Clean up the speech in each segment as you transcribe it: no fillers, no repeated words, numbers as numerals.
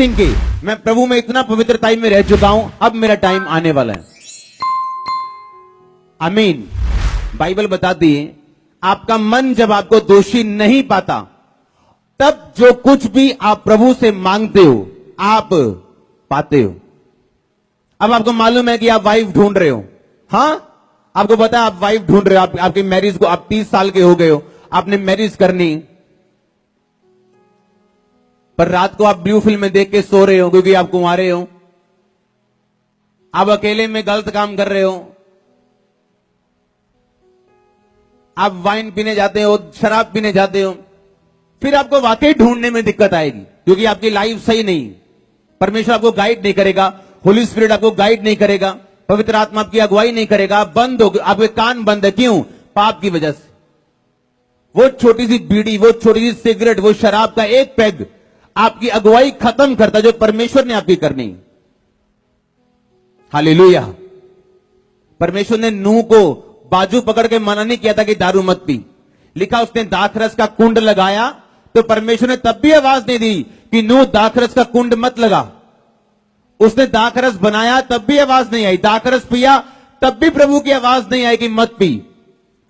Think कि मैं प्रभु में इतना पवित्रता में रह चुका हूं, अब मेरा टाइम आने वाला है। आमीन। बाइबल बताती है आपका मन जब आपको दोषी नहीं पाता, तब जो कुछ भी आप प्रभु से मांगते हो आप पाते हो। अब आपको मालूम है कि आप वाइफ ढूंढ रहे हो, हां, आपको पता है आप वाइफ ढूंढ रहे हो, आपकी मैरिज को आप 30 साल के हो गए हो, आपने मैरिज करनी, पर रात को आप ब्लू फिल्म देख के सो रहे हो क्योंकि आप कुंवारे हो, आप अकेले में गलत काम कर रहे हो, आप वाइन पीने जाते हो, शराब पीने जाते हो, फिर आपको वाकई ढूंढने में दिक्कत आएगी क्योंकि आपकी लाइफ सही नहीं, परमेश्वर आपको गाइड नहीं करेगा, होली स्पिरिट आपको गाइड नहीं करेगा, पवित्र आत्मा आपकी अगुवाई नहीं करेगा, बंद हो, आपके कान बंद है। क्यों? पाप की वजह से। वो छोटी सी बीड़ी, वो छोटी सी सिगरेट, वो शराब का एक पैग आपकी अगुवाई खत्म करता जो परमेश्वर ने आपकी करनी। हालेलुया। परमेश्वर ने नूह को बाजू पकड़ के मना नहीं किया था कि दारू मत पी, लिखा उसने दाखरस का कुंड लगाया, तो परमेश्वर ने तब भी आवाज नहीं दी कि नूह दाखरस का कुंड मत लगा। उसने दाखरस बनाया तब भी आवाज नहीं आई, दाखरस पिया तब भी प्रभु की आवाज नहीं आई कि मत पी,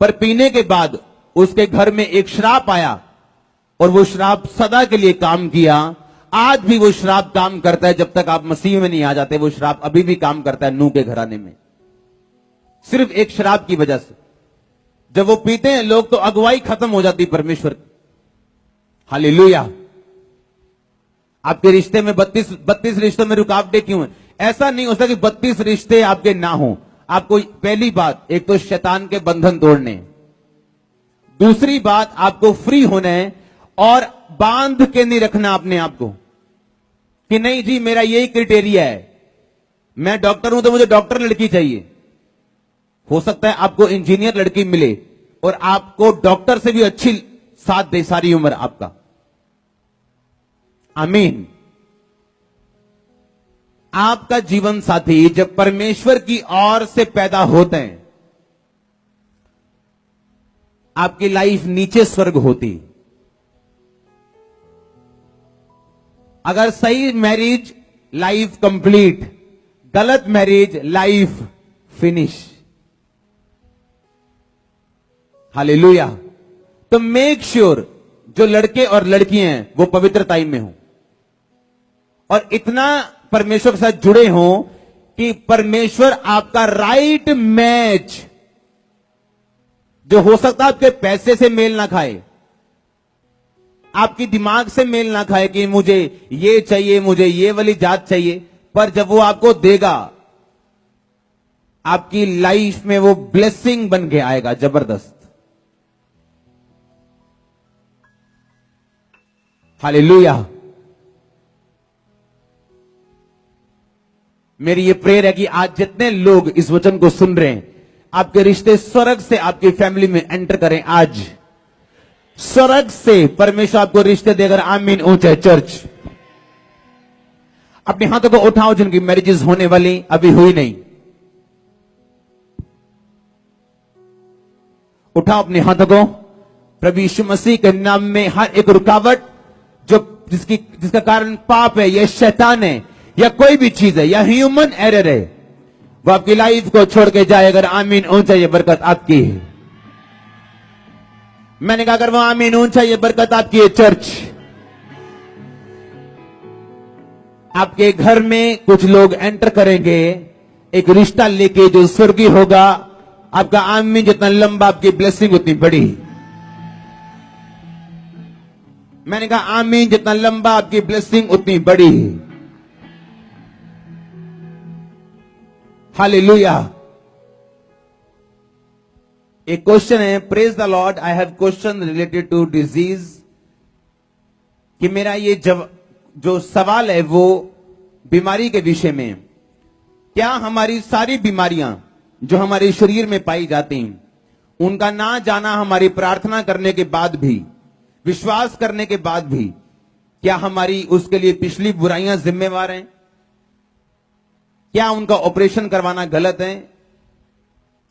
पर पीने के बाद उसके घर में एक श्राप आया और वो श्राप सदा के लिए काम किया। आज भी वो श्राप काम करता है, जब तक आप मसीह में नहीं आ जाते वो श्राप अभी भी काम करता है नूह के घराने में, सिर्फ एक श्राप की वजह से। जब वो पीते हैं लोग तो अगुवाई खत्म हो जाती परमेश्वर। हालेलुया। आपके रिश्ते में 32 रिश्तों में रुकावटें क्यों हैं? ऐसा नहीं हो सकता कि 32 रिश्ते आपके ना हो। आपको पहली बात, एक तो शैतान के बंधन तोड़ने, दूसरी बात आपको फ्री होना है और बांध के नहीं रखना अपने आप को कि नहीं जी मेरा यही क्राइटेरिया है, मैं डॉक्टर हूं तो मुझे डॉक्टर लड़की चाहिए। हो सकता है आपको इंजीनियर लड़की मिले और आपको डॉक्टर से भी अच्छी साथ दे सारी उम्र आपका। आमीन। आपका जीवन साथी जब परमेश्वर की ओर से पैदा होते हैं, आपकी लाइफ नीचे स्वर्ग होती। अगर सही मैरिज लाइफ कंप्लीट, गलत मैरिज लाइफ फिनिश। हालेलुया। तो मेक श्योर जो लड़के और लड़कियां हैं वो पवित्रता में हो और इतना परमेश्वर के साथ जुड़े हो कि परमेश्वर आपका राइट मैच, जो हो सकता है आपके पैसे से मेल ना खाए, आपकी दिमाग से मेल ना खाए कि मुझे ये चाहिए, मुझे ये वाली जात चाहिए, पर जब वो आपको देगा आपकी लाइफ में वो ब्लेसिंग बन के आएगा जबरदस्त। हालेलुया। मेरी ये प्रेयर है कि आज जितने लोग इस वचन को सुन रहे हैं, आपके रिश्ते स्वर्ग से आपकी फैमिली में एंटर करें। आज स्वर्ग से परमेश्वर आपको रिश्ते देकर। आमीन। ऊंचे चर्च अपने हाथों को उठाओ जिनकी मैरिजेस होने वाली अभी हुई नहीं, उठाओ अपने हाथों को। प्रभु यीशु मसीह के नाम में हर एक रुकावट जो जिसका कारण पाप है या शैतान है या कोई भी चीज है या ह्यूमन एरर है, वो आपकी लाइफ को छोड़ के जाए। अगर आमीन ऊंचा, ये बरकत आपकी है। मैंने कहा अगर वो आमीन ऊंचा, ये बरकत आपकी है। चर्च आपके घर में कुछ लोग एंटर करेंगे एक रिश्ता लेके जो स्वर्गीय होगा। आपका आमीन जितना लंबा आपकी ब्लेसिंग उतनी बड़ी। मैंने कहा आमीन जितना लंबा आपकी ब्लेसिंग उतनी बड़ी। हालेलुया। एक क्वेश्चन है, praise the Lord, I have question related to disease, कि मेरा ये जो सवाल है वो बीमारी के विषय में। क्या हमारी सारी बीमारियां जो हमारे शरीर में पाई जाती हैं, उनका ना जाना हमारी प्रार्थना करने के बाद भी, विश्वास करने के बाद भी, क्या हमारी उसके लिए पिछली बुराइयां जिम्मेवार हैं? क्या उनका ऑपरेशन करवाना गलत है?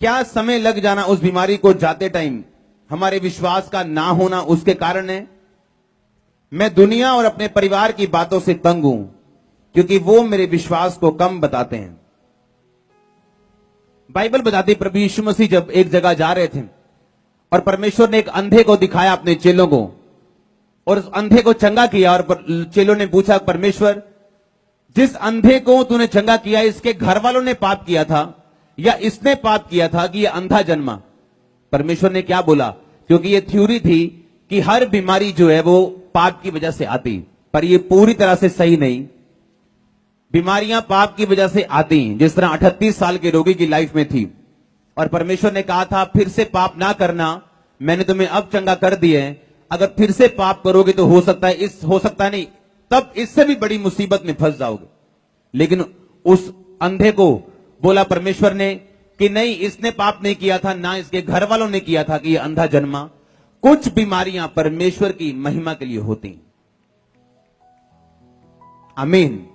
क्या समय लग जाना उस बीमारी को जाते टाइम हमारे विश्वास का ना होना उसके कारण है? मैं दुनिया और अपने परिवार की बातों से तंग हूं, क्योंकि वो मेरे विश्वास को कम बताते हैं। बाइबल बताती प्रभु यीशु मसीह जब एक जगह जा रहे थे और परमेश्वर ने एक अंधे को दिखाया अपने चेलों को, और उस अंधे को चंगा किया, और चेलों ने पूछा, परमेश्वर जिस अंधे को तूने चंगा किया, इसके घर वालों ने पाप किया था या इसने पाप किया था कि ये अंधा जन्मा? परमेश्वर ने क्या बोला? क्योंकि ये थ्योरी थी कि हर बीमारी जो है वो पाप की वजह से आती, पर ये पूरी तरह से सही नहीं। बीमारियां पाप की वजह से आती, जिस तरह 38 साल के रोगी की लाइफ में थी, और परमेश्वर ने कहा था फिर से पाप ना करना, मैंने तुम्हें अब चंगा कर दिए, अगर फिर से पाप करोगे तो हो सकता है नहीं, तब इससे भी बड़ी मुसीबत में फंस जाओगे। लेकिन उस अंधे को बोला परमेश्वर ने कि नहीं, इसने पाप नहीं किया था, ना इसके घर वालों ने किया था कि ये अंधा जन्मा। कुछ बीमारियां परमेश्वर की महिमा के लिए होती। आमीन।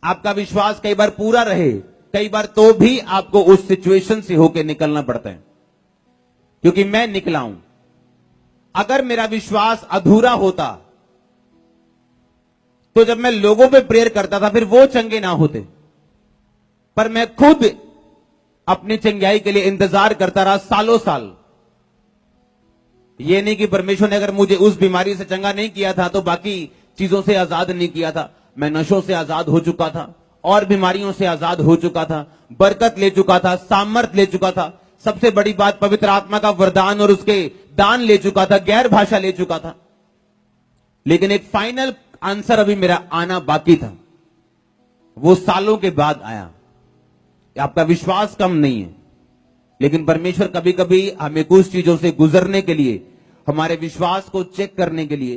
आपका विश्वास कई बार पूरा रहे, कई बार तो भी आपको उस सिचुएशन से होकर निकलना पड़ता है, क्योंकि मैं निकला हूं। अगर मेरा विश्वास अधूरा होता तो जब मैं लोगों पे प्रेयर करता था फिर वो चंगे ना होते, पर मैं खुद अपनी चंगाई के लिए इंतजार करता रहा सालों साल। ये नहीं कि परमेश्वर ने अगर मुझे उस बीमारी से चंगा नहीं किया था तो बाकी चीजों से आजाद नहीं किया था। मैं नशों से आजाद हो चुका था, और बीमारियों से आजाद हो चुका था, बरकत ले चुका था, सामर्थ ले चुका था, सबसे बड़ी बात पवित्र आत्मा का वरदान और उसके दान ले चुका था, गैर भाषा ले चुका था। लेकिन एक फाइनल आंसर अभी मेरा आना बाकी था, वो सालों के बाद आया। आपका विश्वास कम नहीं है, लेकिन परमेश्वर कभी कभी हमें कुछ चीजों से गुजरने के लिए, हमारे विश्वास को चेक करने के लिए